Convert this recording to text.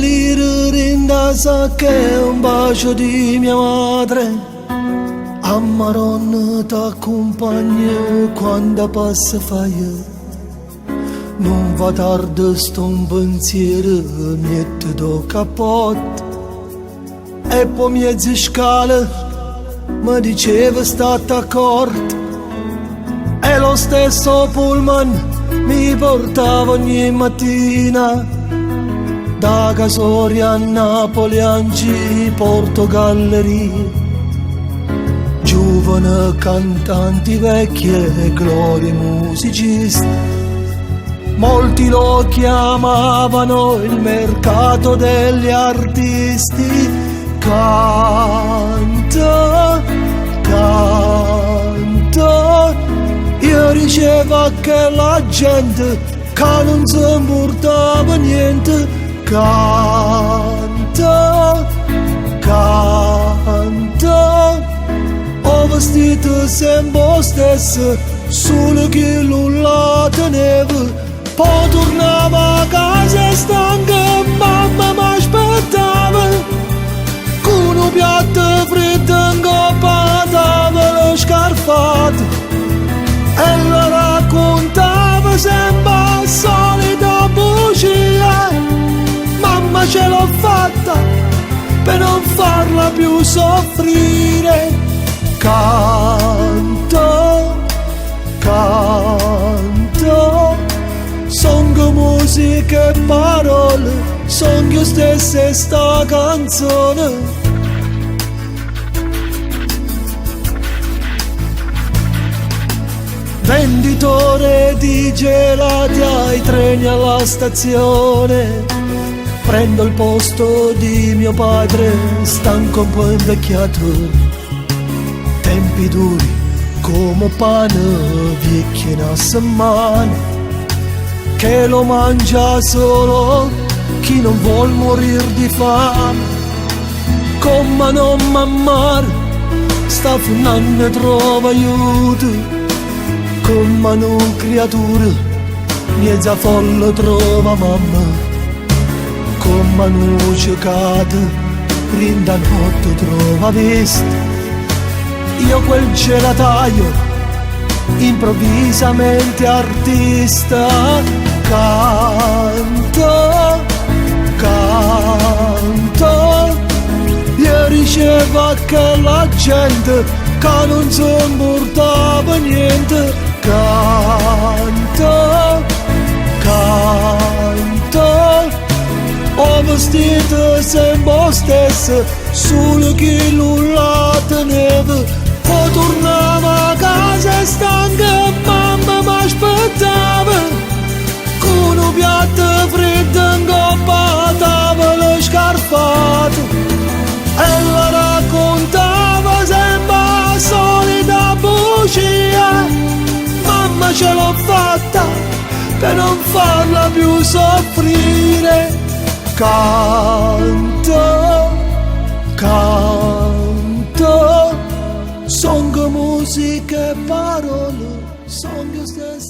salire in casa che è un bacio di mia madre. A Maronna t'accompagna quando passa fai. Non va tardi sto un pensiero, niente do cappotto. E poi mezze scale mi diceva state accorto. E lo stesso pullman mi portava ogni mattina da Casoria a Napoli, Anci, Porto Galleria. Giovani cantanti vecchie e glorie musicisti, molti lo chiamavano il mercato degli artisti. Canta, canta, io dicevo che la gente che non si importava niente. Canta, canta, ho vestito sempre stesso, solo che non la tenevo. Poi tornava a casa e stanca, mamma mi aspettava, con un piatto freddo ingoppava le scarpate. E la raccontava sempre la solita bugia. Mamma ce l'ho fatta per non farla più soffrire. Canto, canto, songo musica e parole, son io stessa sta canzone. Venditore di gelati ai treni alla stazione, prendo il posto di mio padre, stanco un po' invecchiato. Tempi duri come pane, vecchie una settimana, che lo mangia solo chi non vuol morir di fame. Come non m'ammare, sta funando e trova aiuto. Come una creatura, mezza folle trova mamma. Come una ciocata, rinda notte trova vista. Io quel gelataio, improvvisamente artista. Canto, canto, io dicevo che la gente che non si importava niente. Canto, canto, ho vestito sempre stesso, solo che non la tenevo. Poi tornavo a casa stanca, mamma mi aspettava, con un piatto freddo ingoppava le scarpate. E la raccontava sempre la solita bugia. Mamma ce l'ho fatta per non farla più soffrire. Canto, canto, songo musica e parole, son io stesso.